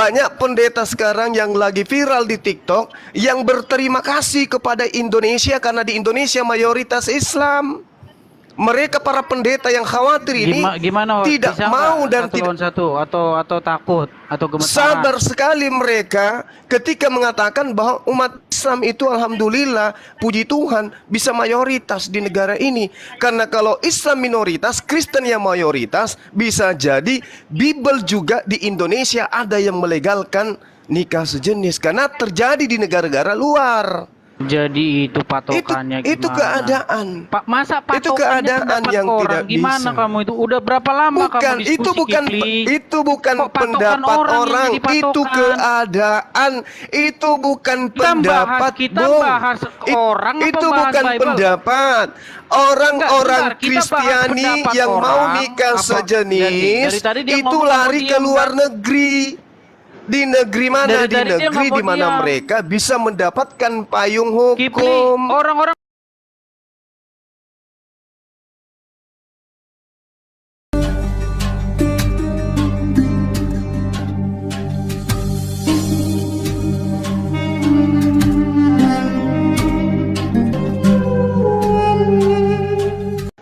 banyak pendeta sekarang yang lagi viral di TikTok yang berterima kasih kepada Indonesia karena di Indonesia mayoritas Islam. Mereka para pendeta yang khawatir ini Gimana tidak bisa mau dan satu tidak lawan satu atau takut atau gemetaran? sabar sekali mereka ketika mengatakan bahwa umat Islam itu alhamdulillah, puji Tuhan, bisa mayoritas di negara ini. Karena kalau Islam minoritas, Kristen yang mayoritas, bisa jadi Bible juga di Indonesia ada yang melegalkan nikah sejenis karena terjadi di negara-negara luar. Jadi itu patokannya gimana? Itu keadaan. Pak, masa patokannya Itu keadaan pendapat yang orang? tidak Gimana bisa. kamu itu? Udah berapa lama kamu diskusi, itu bukan Kok patokan pendapat orang, yang jadi itu patokan? keadaan, itu bukan Kita pendapat, kita Bung. bahas orang apa Itu bahas bukan Bible? pendapat. Orang-orang Enggak, kita bahas Kristiani pendapat yang mau orang, nikah apa? sejenis Dari tadi dia itu ngomong lari kamu ke diam, luar kan? negeri. Di negeri mana? Dari Di tadi dia negeri nggak di mau mana diam. mereka bisa mendapatkan payung Kipli, hukum. orang-orang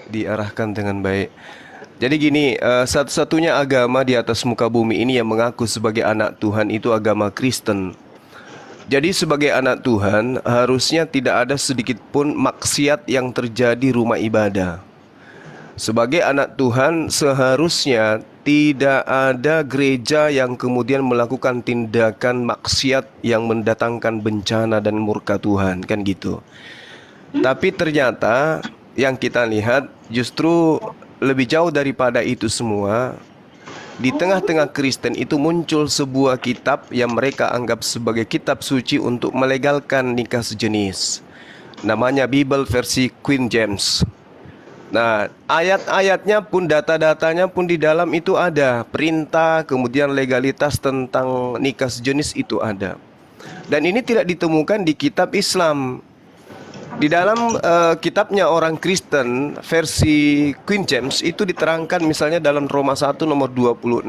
Diarahkan dengan baik. Jadi gini, satu-satunya agama di atas muka bumi ini yang mengaku sebagai anak Tuhan itu agama Kristen. Jadi sebagai anak Tuhan harusnya tidak ada sedikit pun maksiat yang terjadi rumah ibadah. Sebagai anak Tuhan seharusnya tidak ada gereja yang kemudian melakukan tindakan maksiat yang mendatangkan bencana dan murka Tuhan, kan gitu. Tapi ternyata yang kita lihat justru lebih jauh daripada itu semua. Di tengah-tengah Kristen itu muncul sebuah kitab yang mereka anggap sebagai kitab suci untuk melegalkan nikah sejenis. Namanya Bible versi King James. Nah, ayat-ayatnya pun, data-datanya pun di dalam itu ada. Perintah, kemudian legalitas tentang nikah sejenis itu ada. Dan ini tidak ditemukan di kitab Islam. Di dalam kitabnya orang Kristen versi King James itu diterangkan misalnya dalam Roma 1 nomor 26,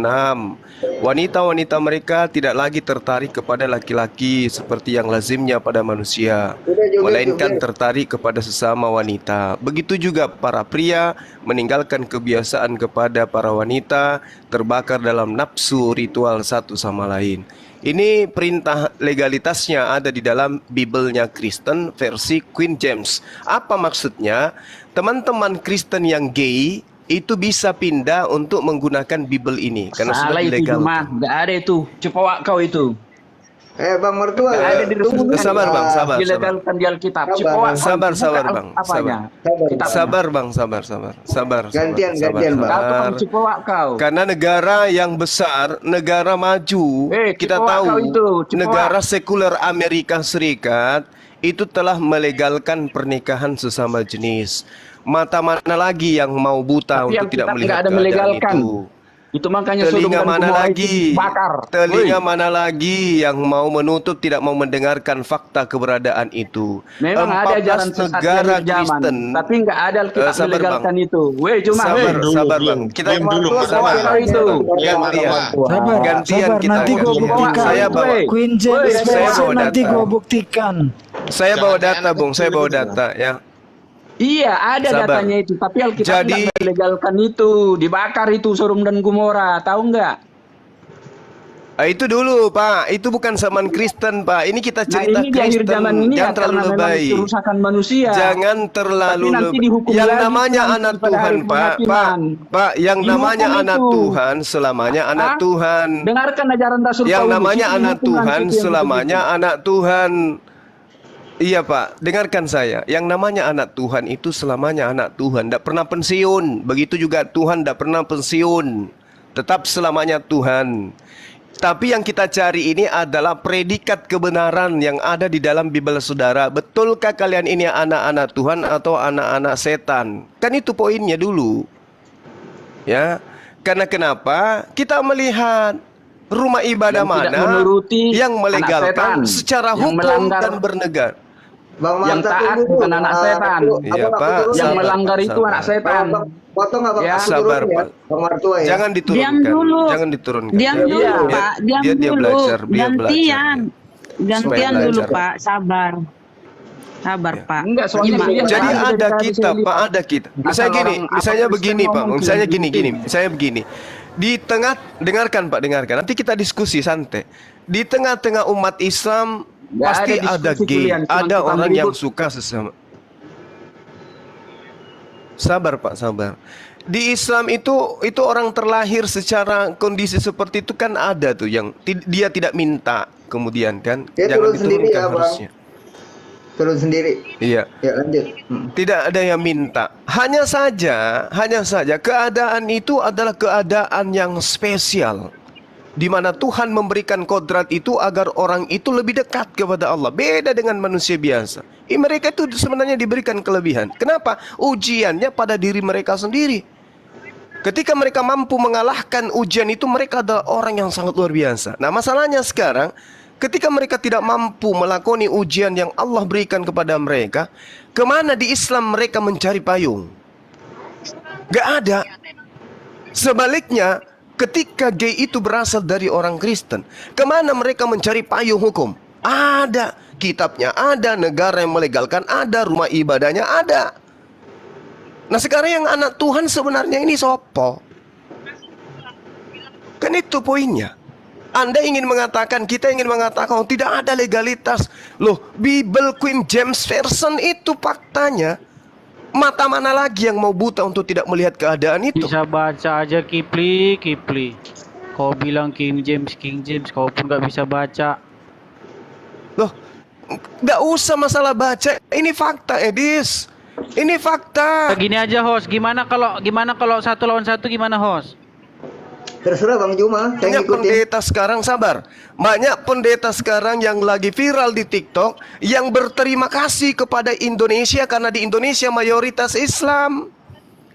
wanita-wanita mereka tidak lagi tertarik kepada laki-laki seperti yang lazimnya pada manusia, melainkan tertarik kepada sesama wanita. Begitu juga para pria meninggalkan kebiasaan kepada para wanita, terbakar dalam nafsu ritual satu sama lain. Ini perintah legalitasnya ada di dalam Bible-nya Kristen versi King James. Apa maksudnya? Teman-teman Kristen yang gay itu bisa pindah untuk menggunakan Bible ini karena sudah dilegalkan. Salah itu, nggak ada itu. Cepat kau itu. Bang Mertua, Ada di sabar Bang, sabar. dilegalkan di Alkitab. Sabar Bang, Apanya? sabar Bang, sabar. Gantian, Bang. Kau cepat kau. Karena negara yang besar, negara maju, kita tahu negara sekuler Amerika Serikat itu telah melegalkan pernikahan sesama jenis. Mata mana lagi yang mau buta untuk tidak melihat keadaan itu? Itu makanya telinga mana lagi? Bakar. Telinga mana lagi yang mau menutup, tidak mau mendengarkan fakta keberadaan itu? Memang ada jalan negara zaman, Kristen, tapi nggak ada Alkitab melegalkan itu. Sabar Bang. Kita sabar itu. Gantian kita. Nanti gue buktikan. Saya bawa Queen James versi nanti gue buktikan. Saya bawa data, Bung. Saya bawa data ya. Iya, ada datanya itu, tapi Alkitab tidak melegalkan itu, dibakar itu Sodom dan Gomora, tahu nggak? Itu dulu Pak, itu bukan zaman Kristen Pak. Ini kita cerita ini Kristen. di akhir zaman ini Jangan terlalu lebay. Kerusakan manusia. Jangan terlalu lebay. Yang namanya anak Tuhan Pak, yang namanya anak Tuhan selamanya anak Tuhan. Dengarkan ajaran Rasul Yang Paulus, namanya anak Tuhan selamanya anak Tuhan. Iya Pak, dengarkan saya. Yang namanya anak Tuhan itu selamanya anak Tuhan, tidak pernah pensiun. Begitu juga Tuhan tidak pernah pensiun, tetap selamanya Tuhan. Tapi yang kita cari ini adalah predikat kebenaran yang ada di dalam Bible saudara. Betulkah kalian ini anak-anak Tuhan atau anak-anak setan? Kan itu poinnya dulu. Ya, karena kenapa? Kita melihat rumah ibadah mana yang melegalkan secara hukum dan bernegara. Yang taat bukan anak setan. Iya Pak, yang melanggar itu anak setan. Potong nggak bang? Ya. Aku Sabar, turunin ya, Pak. bang Martua ya. Jangan Diam diturunkan. dulu. Jangan diturunkan. Diam Iya. dulu, Biar- Pak. Diam biar dia dulu. belajar, biar Gantian. belajar. Gantian Supaya dulu, belajar. Pak. Sabar. Sabar, Pak. Enggak, soalnya Gimana? dia- Jadi Jangan ada dari kita, saya Pak, ada kita. Misalnya Asal gini, orang misalnya apa begini, Kristen Pak. ngomong Misalnya kayak gini, gitu. misalnya begini. Di tengah, dengarkan, Pak, dengarkan. Nanti kita diskusi santai. Di tengah-tengah umat Islam Nggak pasti ada ada diskusi gay, kuliah, cuma ada kita orang yang meribut. suka sesama. Sabar, Pak, sabar. Di Islam itu orang terlahir secara kondisi seperti itu kan ada tuh yang dia tidak minta, kemudian kan Dia jangan turun sendiri diturunkan ya, Bang. harusnya. Turun sendiri. Iya. Ya lanjut. Tidak ada yang minta. Hanya saja keadaan itu adalah keadaan yang spesial, di mana Tuhan memberikan kodrat itu agar orang itu lebih dekat kepada Allah. Beda dengan manusia biasa. Mereka itu sebenarnya diberikan kelebihan. Kenapa? Ujiannya pada diri mereka sendiri. Ketika mereka mampu mengalahkan ujian itu, mereka adalah orang yang sangat luar biasa. Nah, masalahnya sekarang, ketika mereka tidak mampu melakoni ujian yang Allah berikan kepada mereka, kemana di Islam mereka mencari payung? Gak ada. Sebaliknya, ketika gay itu berasal dari orang Kristen, kemana mereka mencari payung hukum? Ada. Kitabnya ada, negara yang melegalkan ada, rumah ibadahnya ada. Nah, sekarang yang anak Tuhan sebenarnya ini sopo? Kan itu poinnya. Anda ingin mengatakan, kita ingin mengatakan, oh, tidak ada legalitas. Loh, Bible King James Version itu faktanya. Mata mana lagi yang mau buta untuk tidak melihat keadaan itu? Bisa baca aja Kipli. Kau bilang King James, kau pun gak bisa baca. Loh, gak usah masalah baca. Ini fakta, Edis. Ini fakta. Gini aja, host. Gimana kalau 1 lawan 1 gimana, host? Terserah Bang Juma, saya Banyak ngikutin. pendeta sekarang, sabar. Banyak pendeta sekarang yang lagi viral di TikTok yang berterima kasih kepada Indonesia karena di Indonesia mayoritas Islam.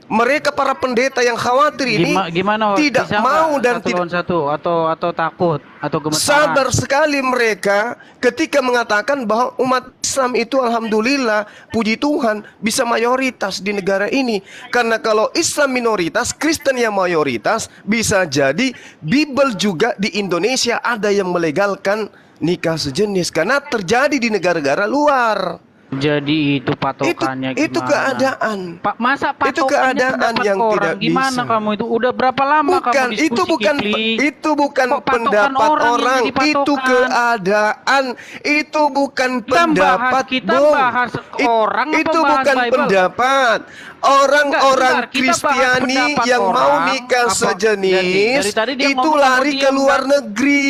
Mereka para pendeta yang khawatir ini Gimana, host? tidak Bisa mau nggak dan 1 tidak lawan 1 atau takut atau gemetaran? sabar sekali mereka ketika mengatakan bahwa umat Islam itu alhamdulillah, puji Tuhan, bisa mayoritas di negara ini. Karena kalau Islam minoritas, Kristen yang mayoritas, bisa jadi Bible juga di Indonesia ada yang melegalkan nikah sejenis karena terjadi di negara-negara luar. Jadi itu patokannya gimana? Itu keadaan. Pak, masa patokannya Itu keadaan pendapat yang orang? tidak Gimana bisa. kamu itu? Udah berapa lama kamu Bukan, diskusi, itu Kipli? bukan Kok patokan pendapat orang yang orang, jadi patokan? itu keadaan, itu bukan Kita pendapat, kita Bung. bahas orang apa Itu bahas bukan Bible? pendapat. Orang-orang Enggak, sebentar. Kita bahas Kristiani pendapat yang mau orang, nikah apa? sejenis Dari tadi dia itu ngomong lari kamu ke diam, luar kan? negeri.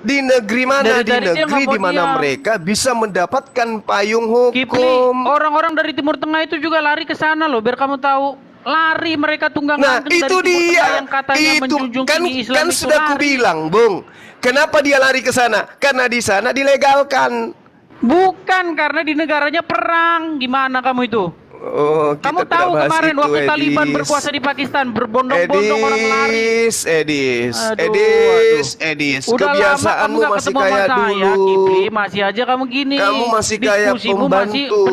Di negeri mana? Dari Di tadi dia negeri nggak di mau mana diam. mereka bisa mendapatkan payung Kipli, hukum. orang-orang dari Timur Tengah itu juga lari ke sana loh, biar kamu tahu. Lari mereka tunggang Nah, lantung itu dari Timur Tengah dia. yang katanya Itu menjunjung kan tinggi Islam kan itu sudah lari. kubilang, Bung. Kenapa dia lari ke sana? Karena di sana dilegalkan. Bukan, karena di negaranya perang. Gimana kamu itu? Oh, kita Kamu tidak tahu bahas kemarin itu, waktu Taliban Edis. berkuasa di Pakistan, berbondong-bondong orang lari. Edis. Udah Kebiasaanmu lama kamu gak masih ketemu kayak sama saya, dulu. Kipli, masih aja kamu gini. Kamu masih kayak Diskusimu masih pembantu.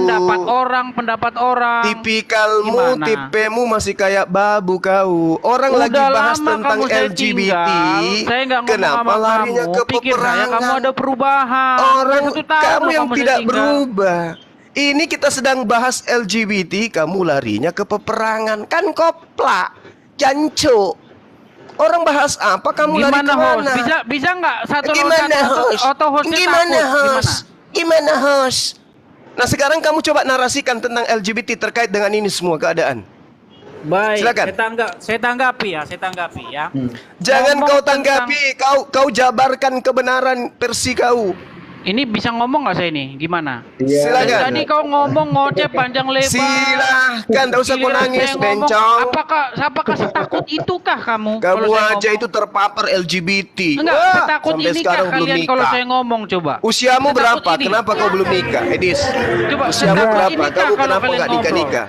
pendapat orang. Tipikalmu, Gimana? tipemu masih kayak babu kau. Orang Udah lagi bahas lama tentang kamu saya LGBT. tinggal, saya nggak ngomong Kenapa sama larinya kamu. ke Pikir saya peperangan? kamu ada perubahan. Orang Udah 1 tahun kamu loh yang saya tidak tinggal. berubah. Ini kita sedang bahas LGBT, kamu larinya ke peperangan. Kan koplak, jancu. Orang bahas apa, kamu lari Gimana, kemana? host? Bisa nggak 1 lawan Gimana 1 host? atau hostnya Gimana takut? host? Gimana host? Nah, sekarang kamu coba narasikan tentang LGBT terkait dengan ini semua keadaan. Baik, Silakan. saya tanggapi ya. Jangan Ngomong kau tentang- tanggapi, kau jabarkan kebenaran versi kau. Ini bisa ngomong nggak saya ini? Gimana? Silakan. Tadi kau ngomong ngoceh panjang lebar. Silahkan, tak usah kau Giliran nangis, saya ngomong, bencong. Apakah setakut itukah kamu? Kamu kalau saya aja ngomong? itu terpapar LGBT. Enggak, Wah, setakut sampai inikah sekarang belum kalian kalau nikah. saya ngomong coba? Usiamu Setakut berapa? ini. Kenapa kau belum nikah, Edis? Coba, Usiamu setakut berapa? inikah Kamu kalau kenapa kalian nggak nikah-nikah?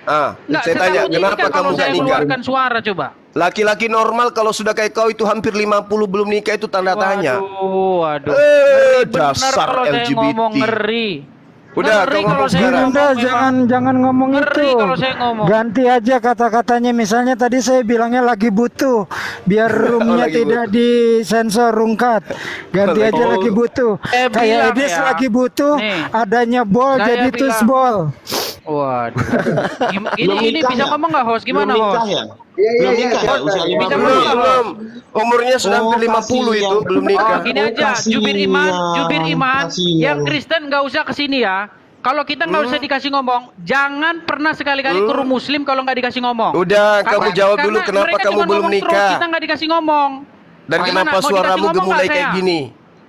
Enggak, Saya tanya, setakut kenapa inikah kamu kalau nggak saya nikah? mengeluarkan suara coba? Laki-laki normal kalau sudah kayak kau itu hampir 50 belum nikah itu tanda tanya. Waduh. Dasar Benar kalau saya LGBT. ngomong ngeri. Udah, Ngeri kau kalau ngomong saya sekarang. Gerindra ngomong, jangan ngomong Ngeri itu. kalau saya ngomong. Ganti aja kata-katanya. Misalnya tadi saya bilangnya lagi butuh, biar roomnya lagi tidak disensor rungkat. Ganti aja Oh. lagi butuh. Saya Kayak bilang Edis ya, lagi butuh, nih, adanya bol saya jadi bilang- tusbol. Waduh. Ini Belum nikah bisa ya? ngomong nggak host? Gimana Belum nikah host? ya? Iya, Belum iya, nikah ya? iya. Usia 50 Bisa ya? ngomong nggak, Belum. Umurnya sudah hampir 50 itu, kasihan. belum nikah. Gini aja, kasihan, Jubir Iman, kasihan. yang Kristen nggak usah kesini ya. Kalau kita nggak usah dikasih ngomong, jangan pernah sekali-kali ke room Muslim kalau nggak dikasih ngomong. Udah, kamu jawab dulu karena kenapa mereka kamu cuma belum ngomong terus, nikah. kita nggak dikasih ngomong. Dan Gimana? kenapa Mau dikasih suaramu ngomong gemulai nggak kayak saya? gini?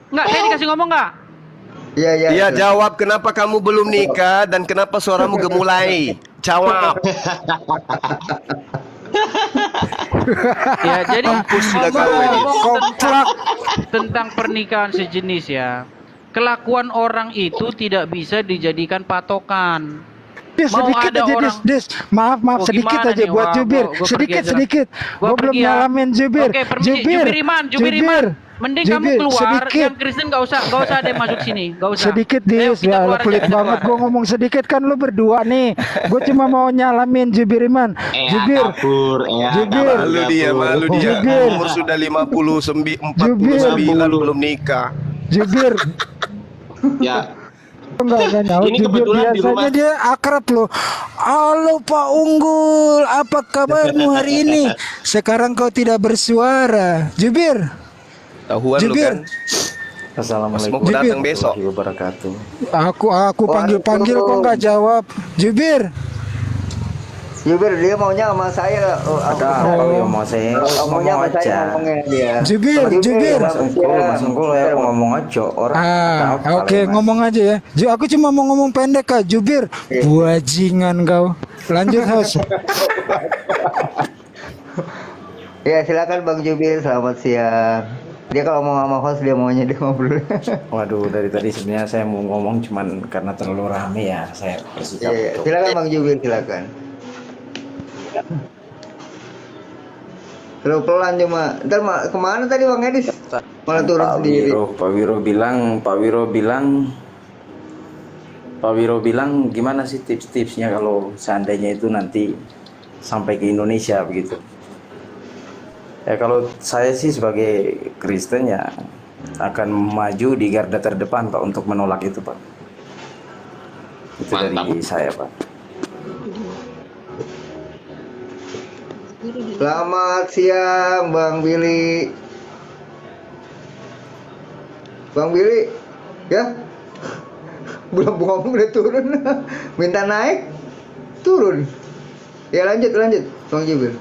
Nggak, saya dikasih ngomong nggak? Iya, iya. Iya, jawab kenapa kamu belum nikah dan kenapa suaramu gemulai. Jawab. Ya, jadi sudah ngomong tentang pernikahan sejenis ya. Kelakuan orang itu tidak bisa dijadikan patokan. Dis, Mau sedikit ada aja orang- Dis. Maaf Oh, sedikit gimana aja nih? buat Wah, Jubir. gua pergi Sedikit aja. sedikit. Gua Gua belum pergi ya. nyalamin Jubir. Oke, permisi. Jubir Iman. Mending kamu Jubir, keluar, sedikit. yang Kristen nggak usah ada yang masuk sini, nggak usah. Sedikit Ayo, Dis, kita ya keluar pelit aja, banget keluar. gua ngomong sedikit kan lu berdua nih. Gue cuma mau nyalamin Jubir Iman. Jubir, Jubir. Malu dia. Jubir. Umur sudah 49 belum nikah. Jubir. Ya, Enggak nyaut. Ini Jubir kebetulan di biasanya rumah- dia akrab loh. Halo Pak Unggul, apa kabarmu hari ini? Sekarang kau tidak bersuara. Jubir. Tahuan lu Jubir. kan. Assalamualaikum Mau datang Jubir. besok. warahmatullahi wabarakatuh. Aku panggil kok nggak jawab. Jubir. Jubir, dia maunya sama saya. Ada apa ya mau saya Maunya ngomong sama saya aja. ngomongnya dia. Jubir, Jubir. Mas Unggul ya aku ngomong aja orang. Oke, ngomong aja ya. Aku cuma mau ngomong pendek Kak. Jubir. Bajingan kau. Lanjut host. Ya, silakan Bang Jubir, selamat siang. Dia kalau mau sama host dia maunya dia ngobrol. Waduh, dari tadi sebenarnya saya mau ngomong cuman karena terlalu rame ya saya bersikap Iya, untuk silakan Bang Jubir, silakan. Terlalu pelan cuma. Ntar kemana tadi Bang Edis? Malah turun sendiri. Pak Wiro bilang gimana sih tips-tipsnya kalau seandainya itu nanti sampai ke Indonesia begitu. Ya kalau saya sih sebagai Kristen ya akan maju di garda terdepan Pak untuk menolak itu Pak. Itu dari saya Pak. Selamat siang Bang Billy. Bang Billy, ya? Belum ngomong udah turun. Minta naik, turun. Ya lanjut Bang Jubir.